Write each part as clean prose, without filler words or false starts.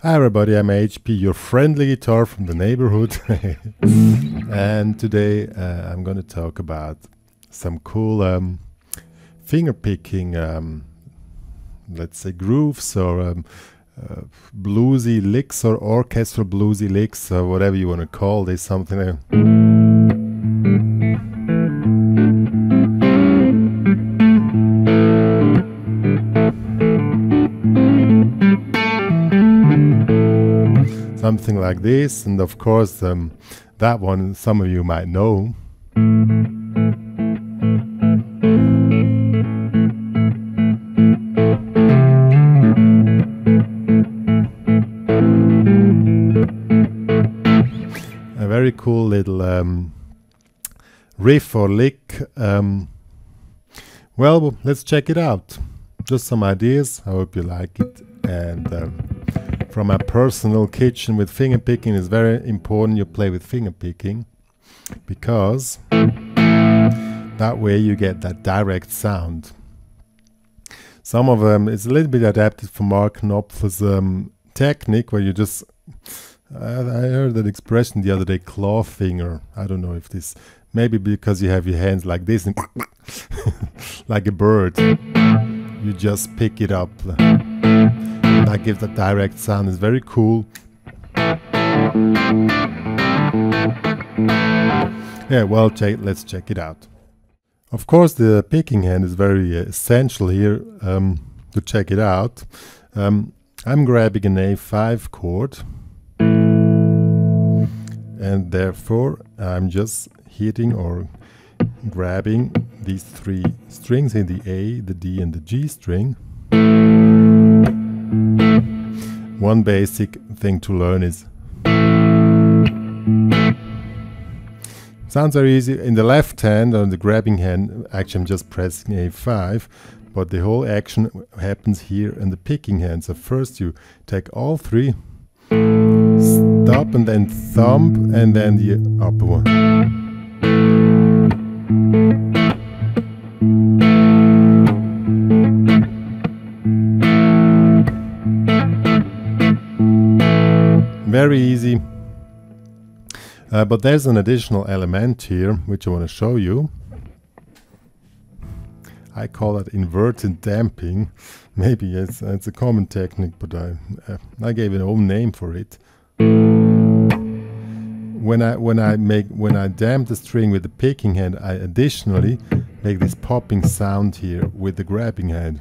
Hi everybody, I'm HP, your friendly guitar from the neighborhood. And today I'm going to talk about some cool finger picking, let's say grooves or bluesy licks or orchestral bluesy licks or whatever you want to call this, something like something like this, and of course that one some of you might know. A very cool little riff or lick. Well, let's check it out. Just some ideas. I hope you like it. And from a personal kitchen with finger picking, it's very important you play with finger picking, because that way you get that direct sound. Some of them it's a little bit adapted for Marc Knopflers technique, where you just I heard that expression the other day, claw finger. I don't know if this, maybe because you have your hands like this and like a bird, you just pick it up. That gives a direct sound. It's very cool. Yeah, well, let's check it out. Of course, the picking hand is very essential here to check it out. I'm grabbing an A5 chord, and therefore I'm just hitting or grabbing these three strings in the A, the D, and the G string. One basic thing to learn is, sounds very easy. In the left hand, on the grabbing hand, actually I'm just pressing A5, but the whole action happens here in the picking hand. So first you take all three, stop and then thumb, and then the upper one. Very easy, but there's an additional element here which I want to show you. I call it inverted damping. Maybe it's a common technique, but I gave an own name for it. When I damp the string with the picking hand, I additionally make this popping sound here with the grabbing hand.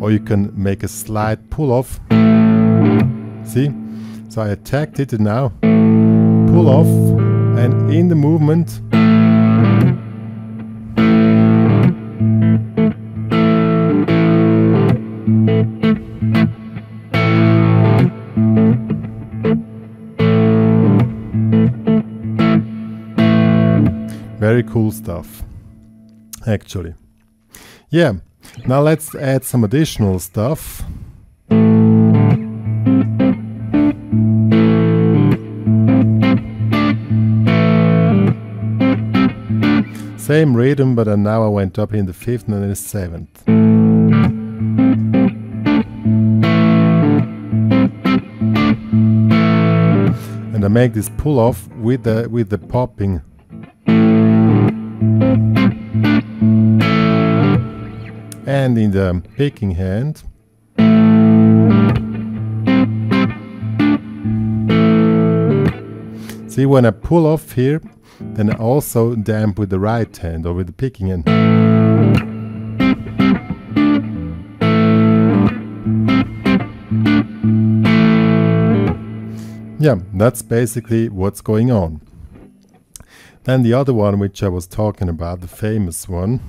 Or you can make a slide pull off. See? So I attacked it and now pull off, and in the movement very cool stuff, actually. Yeah. Now let's add some additional stuff. Same rhythm, but now I went up in the 5th and then the 7th. And I make this pull off with the popping. And in the picking hand, see, when I pull off here, then I also damp with the right hand or with the picking hand. Yeah, that's basically what's going on. Then the other one which I was talking about, the famous one,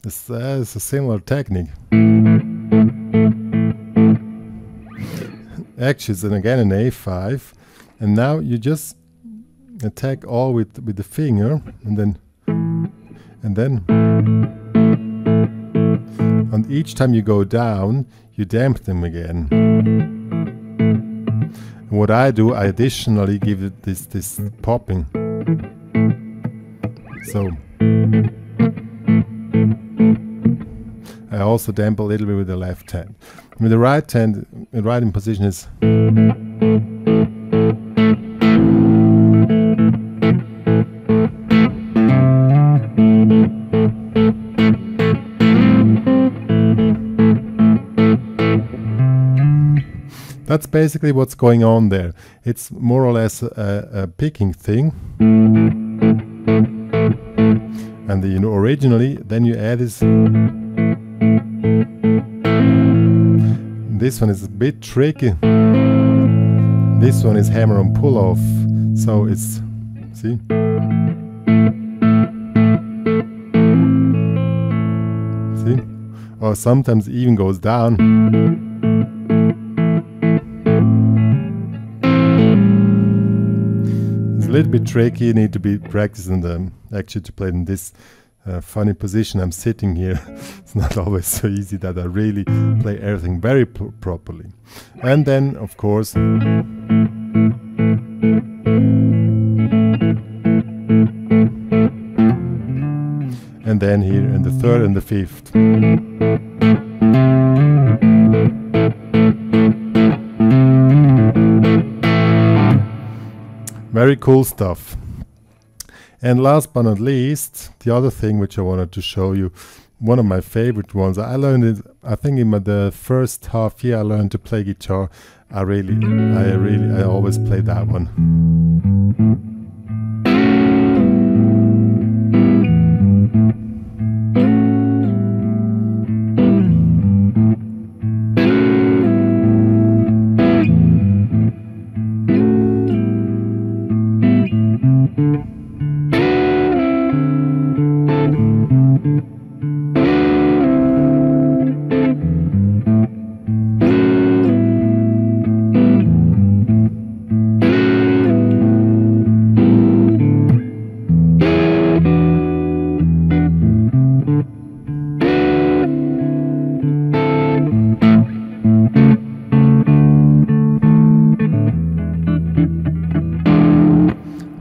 it's a similar technique. Actually, it's again an A5, and now you just attack all with the finger, and then and each time you go down, you damp them again. And what I do, I additionally give it this popping. So I also damp a little bit with the left hand. With the right hand, the right hand position is that's basically what's going on there. It's more or less a picking thing. And you know, originally, then you add this. This one is a bit tricky. This one is Hammeron Pulloff. So it's, see? See? Or sometimes it even goes down. It's a little bit tricky. You need to be practicing them actually to play in this funny position. I'm sitting here. It's not always so easy that I really play everything very properly. And then, of course, and then here in the third and the fifth. Very cool stuff. And last but not least, the other thing which I wanted to show you, one of my favorite ones. I learned it, I think in the first half year I learned to play guitar. I always play that one.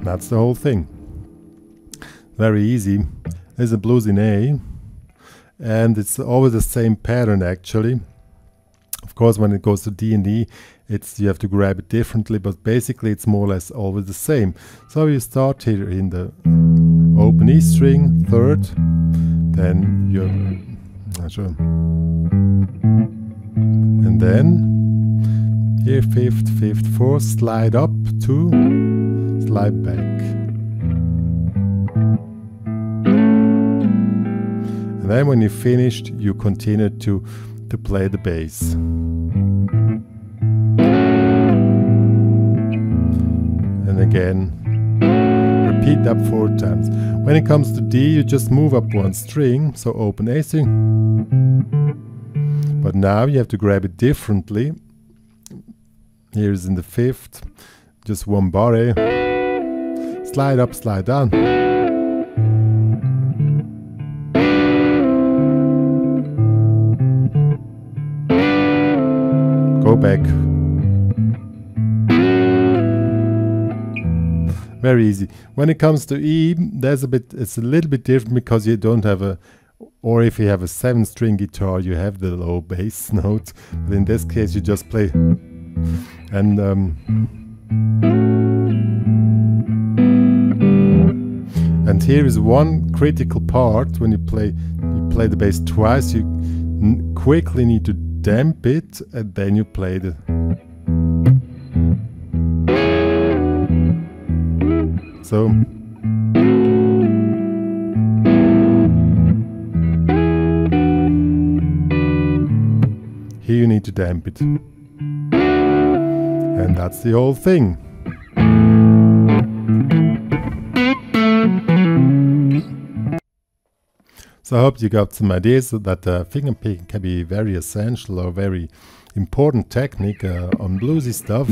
That's the whole thing. Very easy. There's a blues in A, and it's always the same pattern actually. Of course, when it goes to D and E, you have to grab it differently, but basically it's more or less always the same. So you start here in the open E string, third, then you're not sure, and then here fifth, fifth, fourth, slide up, two, slide back. And then when you're finished, you continue to play the bass. And again, repeat that 4 times. When it comes to D, you just move up one string, so open A string. But now you have to grab it differently. Here's in the fifth, just one bar A. Slide up, slide down. Go back. Very easy. When it comes to E, it's a little bit different because you don't have or if you have a 7-string guitar, you have the low bass note. But in this case, you just play. And here is one critical part. When you play the bass twice, you quickly need to damp it, and then you play the. So here you need to damp it, and that's the whole thing. So I hope you got some ideas that finger picking can be very essential or very important technique on bluesy stuff.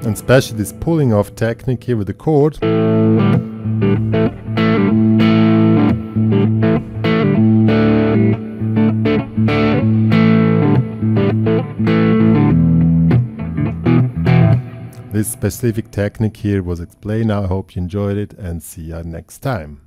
And especially this pulling off technique here with the chord. this specific technique here was explained. I hope you enjoyed it, and see you next time.